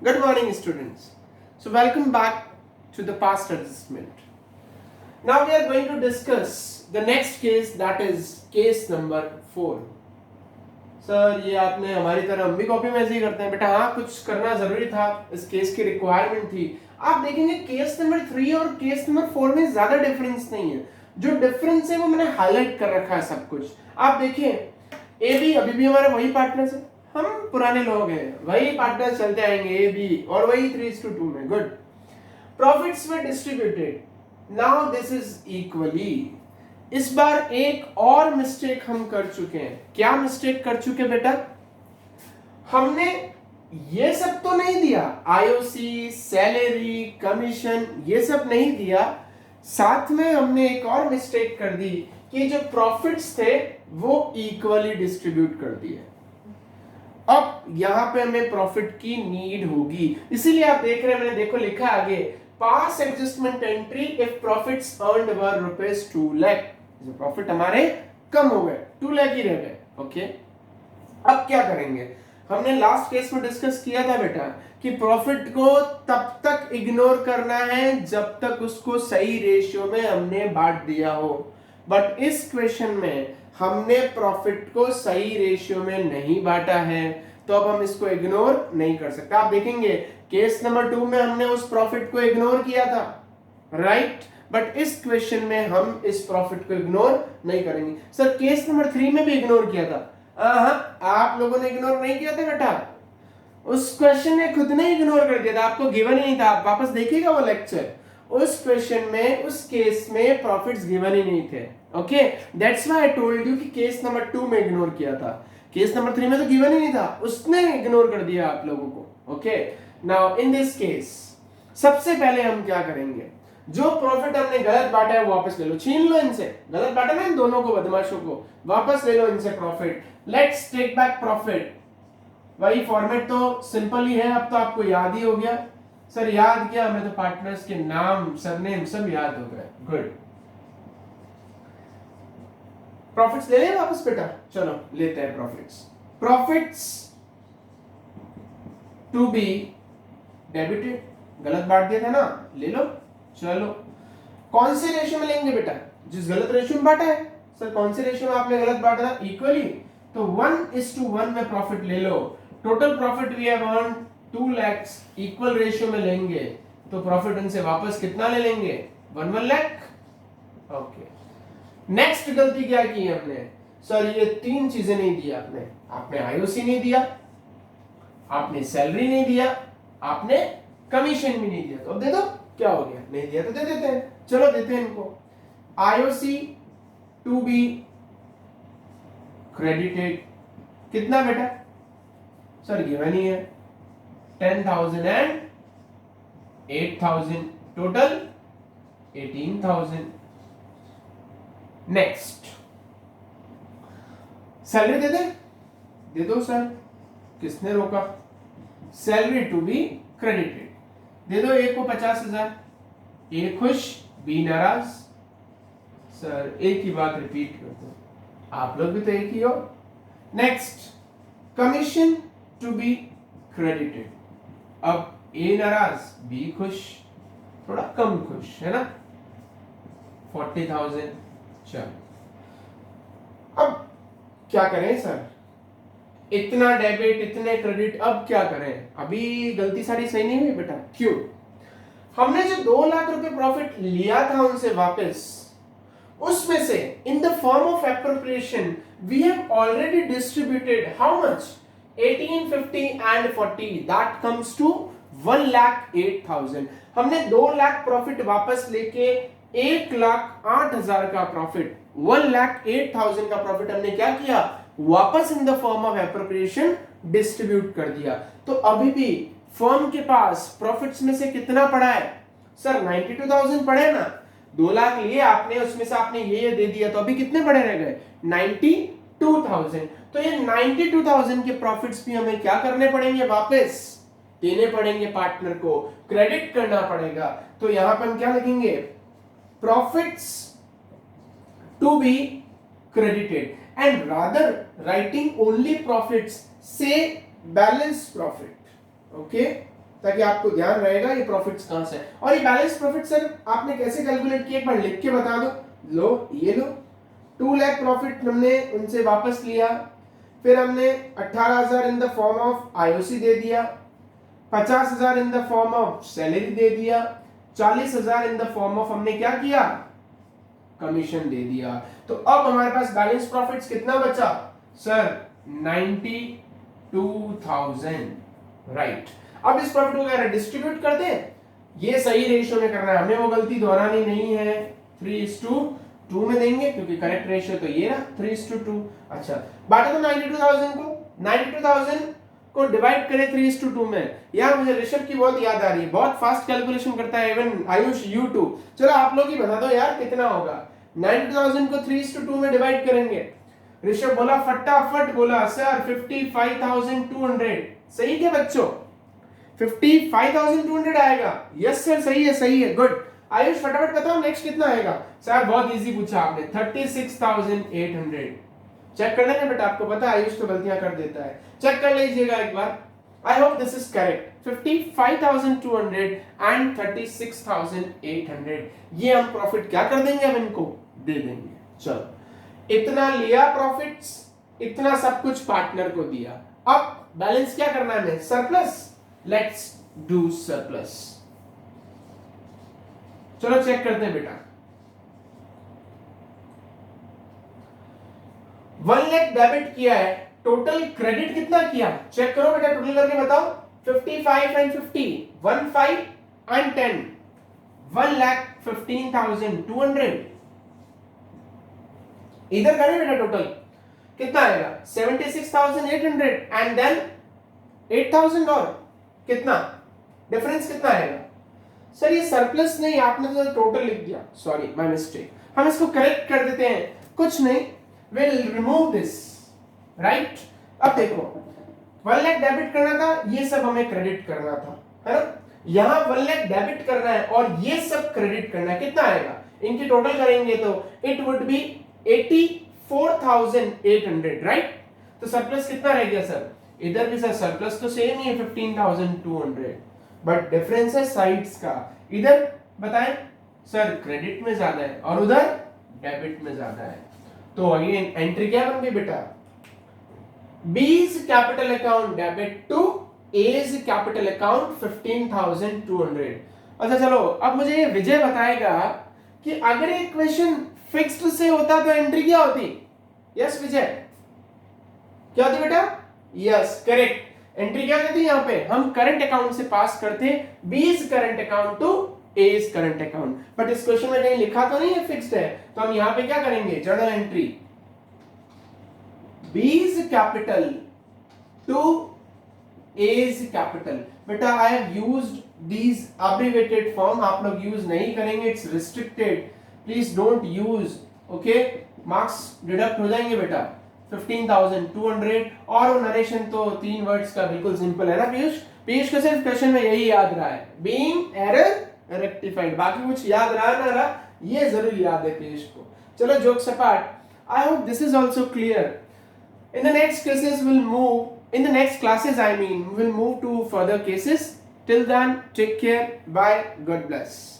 Good morning, students. So, welcome back to the past adjustment. Now, we are going to discuss the next case, that is case number 4. Sir ये आपने हमारी तरह हम भी copy में ऐसे ही करते हैं बेटा, हाँ कुछ करना जरूरी था, इस केस की रिक्वायरमेंट थी। आप देखेंगे केस नंबर 3 और केस नंबर 4 में ज्यादा डिफरेंस नहीं है, जो डिफरेंस है वो मैंने हाईलाइट कर रखा है सब कुछ। आप देखिए ए बी अभी भी हमारे वही पार्टनर्स है, हम पुराने लोग हैं, वही पार्टनर्स चलते आएंगे ए बी और वही 3:2 में। Good. Profits were distributed, now this is equally. इस बार एक और मिस्टेक हम कर चुके हैं। क्या मिस्टेक कर चुके बेटा? हमने ये सब तो नहीं दिया, आईओसी, सैलरी, कमीशन, ये सब नहीं दिया। साथ में हमने एक और मिस्टेक कर दी कि जो प्रॉफिट्स थे वो इक्वली डिस्ट्रीब्यूट कर दिए। अब यहां पे हमें प्रॉफिट की नीड होगी, इसीलिए आप देख रहे हैं मैंने देखो लिखा आगे, pass adjustment entry if profits earned were ₹2 lakh. जो प्रॉफिट हमारे कम हो गए, 2 लाख ही रह गए। ओके, अब क्या करेंगे? हमने लास्ट केस में डिस्कस किया था बेटा कि प्रॉफिट को तब तक इग्नोर करना है जब तक उसको सही रेशियो में हमने बांट दिया हो, बट इस क्वेश्चन में हमने प्रॉफिट को सही रेशियो में नहीं बांटा है, तो अब हम इसको इग्नोर नहीं कर सकते। आप देखेंगे केस नंबर 2 में हमने उस प्रॉफिट को इग्नोर किया था, राइट? बट इस क्वेश्चन में हम इस प्रॉफिट को इग्नोर नहीं करेंगे। सर केस नंबर 3 में भी इग्नोर किया था। आप लोगों ने इग्नोर नहीं किया था बेटा, उस क्वेश्चन ने खुद ने इग्नोर कर दिया था, आपको गिवन ही नहीं था। आप वापस देखिएगा वो लेक्चर, उस क्वेश्चन में उस केस में प्रॉफिट्स गिवन ही नहीं थे। Okay, that's why I told you कि केस नंबर 2 में इग्नोर किया था, केस नंबर 3 में तो गिवन ही नहीं था, उसने इग्नोर कर दिया आप लोगों को। Okay, now in this case सबसे पहले हम क्या करेंगे, जो प्रॉफिट हमने गलत बांटा है वो वापस ले लो, छीन लो इनसे। गलत बांटा ना इन दोनों को, बदमाशों को, वापस ले लो इनसे profit. Let's take back profit. वही फॉर्मेट तो सिंपल ही है, अब तो आपको याद ही हो गया। सर याद क्या, हमें तो पार्टनर्स के नाम सरनेम सब याद हो गए। गुड। प्रॉफिट्स ले लें वापस बेटा, चलो लेते हैं profits. Profits to be debited, गलत बांट दिया था ना, ले लो। चलो कौन से रेशियो में लेंगे बेटा? जिस गलत रेशियो में बांटा है। सर कौन से रेशियो में आपने गलत बांटा था? इक्वली, तो 1:1 में प्रॉफिट ले लो। Total profit we have earn 2 lakh, equal ratio में लेंगे तो प्रॉफिट उनसे वापस कितना ले लेंगे? 1 लाख। ओके, नेक्स्ट गलती क्या की हमने? सर ये 3 चीजें नहीं दी आपने, आपने आईओसी नहीं दिया, आपने सैलरी नहीं दिया, आपने कमीशन भी नहीं दिया। तो अब दे दो, क्या हो गया? नहीं दिया तो दे देते हैं, चलो देते हैं इनको। आईओसी टू बी क्रेडिटेड, कितना बेटा? सर गिवन ही है 10,000 एंड 8,000, टोटल 18,000। नेक्स्ट, सैलरी दे दे दो सर, किसने रोका? सैलरी टू बी क्रेडिटेड, दे दो। ए को 50,000, ए खुश बी नाराज। सर एक ही बात रिपीट कर दो, आप लोग भी तो एक ही हो। Next, commission to be credited, अब ए नाराज बी खुश, थोड़ा कम खुश है ना, 40,000। चलो अब क्या करें सर? इतना डेबिट इतने क्रेडिट, अब क्या करें? अभी गलती सारी सही नहीं हुई बेटा। क्यों? हमने जो 2 लाख रुपए प्रॉफिट लिया था उनसे वापस, उसमें से in the form of appropriation we have already distributed how much? 18, 50 and 40, that comes to 1,08,000। हमने 2 लाख प्रॉफिट वापस लेके 1,08,000 का प्रॉफिट, 1,08,000 का प्रॉफिट हमने क्या किया? वापस इन the form of appropriation distribute कर दिया। तो अभी भी फर्म के पास प्रॉफिट्स में से कितना पड़ा है? सर 92,000 पड़े ना, 2 लाख लिए आपने, उसमें से आपने ये दे दिया, तो अभी कितने पड़े रह गए? 92,000। तो ये 92,000 के प्रॉफिट्स भी हमें क्या करने पड़ेंगे? वापस देने पड़ेंगे, पार्टनर को क्रेडिट करना पड़ेगा। तो यहां पर हम क्या लिखेंगे? Profits to be credited, and rather writing only profits, say balance profit. Okay, ताकि आपको ध्यान रहेगा ये प्रॉफिट्स कहां से है। और ये बैलेंस प्रॉफिट सर आपने कैसे कैलकुलेट किया, एक बार लिख के बता दो। लो ये लो, 2 लाख प्रॉफिट हमने उनसे वापस लिया, फिर हमने 18,000 in the form of IOC दे दिया, 50,000 in the form of salary दे दिया, 40,000 इन द फॉर्म ऑफ हमने क्या किया, कमीशन दे दिया। तो अब हमारे पास बैलेंस प्रॉफिट्स कितना बचा सर, 92,000, राइट। अब इस प्रॉफिट को क्या डिस्ट्रीब्यूट कर दें, ये सही रेशियो में करना है, हमें वो गलती दोहरानी नहीं है, 3:2 में देंगे क्योंकि करेक्ट रेशियो तो ये रहा 3:2। अच्छा बांटे तो 92,000 को, 92,000 को डिवाइड करें 3:2 में। यहाँ मुझे ऋषभ की बहुत याद आ रही है, बहुत फास्ट कैलकुलेशन करता है, इवन आयुष यू टू। चलो आप लोग ही बता दो यार कितना होगा, 92,000 को 3:2 में डिवाइड करेंगे। ऋषभ बोला फटाफट बोला सर 55,200, सही क्या बच्चों, 55,200 आएगा। यस सर सही है, सही है, गुड। आयुष फटाफट बताओ नेक्स्ट कितना आएगा। सर बहुत इजी पूछा आपने, 36,800। चेक कर लेंगे बेटा, आपको पता है आयुष तो गलतियां कर देता है, चेक कर लीजिएगा एक बार। I hope this is correct, 55,200 and 36,800। ये हम प्रॉफिट क्या कर देंगे, अब इनको दे देंगे। चलो इतना लिया प्रॉफिट्स, इतना सब कुछ पार्टनर को दिया, अब बैलेंस क्या करना है हमें, सरप्लस। Let's do surplus. चलो चेक करते हैं बेटा, 1 लाख डेबिट किया है, टोटल क्रेडिट कितना किया, चेक करो बेटा, टोटल करके बताओ। 55 एंड 50, 15 एंड 10, 1,15,200। इधर करें बेटा, टोटल कितना आएगा 76,800 एंड देन 8,000 और कितना डिफरेंस कितना आएगा। सर ये सरप्लस नहीं, आपने तो टोटल लिख दिया, सॉरी माय मिस्टेक। हम इसको करेक्ट कर देते हैं, कुछ नहीं, विल रिमूव दिस, राइट। अब देखो 1 लाख डेबिट करना था, ये सब हमें क्रेडिट करना था, है ना। यहां 1 लाख डेबिट करना है और ये सब क्रेडिट करना है, कितना आएगा, इनकी टोटल करेंगे तो इट वुड बी 84,800, राइट। तो सरप्लस कितना रह गया सर, इधर भी सर सरप्लस तो सेम ही है 15,200, बट डिफरेंस है साइड्स का। इधर बताएं सर क्रेडिट में ज्यादा है और उधर डेबिट में ज्यादा है, तो अगेन एंट्री क्या बन गई बेटा, B's capital account debit to A's capital account 15,200। अच्छा चलो अब मुझे विजय बताएगा कि अगर एक क्वेश्चन फिक्स्ड से होता तो एंट्री क्या होती। यस विजय, क्या होती बेटा, यस करेक्ट। एंट्री क्या करती है, यहाँ पे हम करंट अकाउंट से पास करते B's current account to A's current account, but इस क्वेश्चन में कहीं लिखा तो नहीं है फिक्स्ड है, तो हम यहाँ पे क्या करेंगे, journal entry B's capital to A's capital। बेटा I have used these abbreviated form, आप लोग यूज नहीं करेंगे, it's restricted, please don't use, okay, marks deduct हो जाएंगे बेटा। 15,200 और वो नरेशन तो 3 वर्ड्स का बिल्कुल सिंपल है ना पीयूष, पीयूष को सिर्फ क्वेश्चन में यही याद रहा है, बीइंग एरर रेक्टिफाइड, बाकी कुछ याद रहा ना रहा ये जरूर याद है पीयूष को। चलो jokes apart, I hope this is also clear. In the next cases we'll move, in the next classes I mean, we'll move to further cases. Till then, take care, bye, God bless.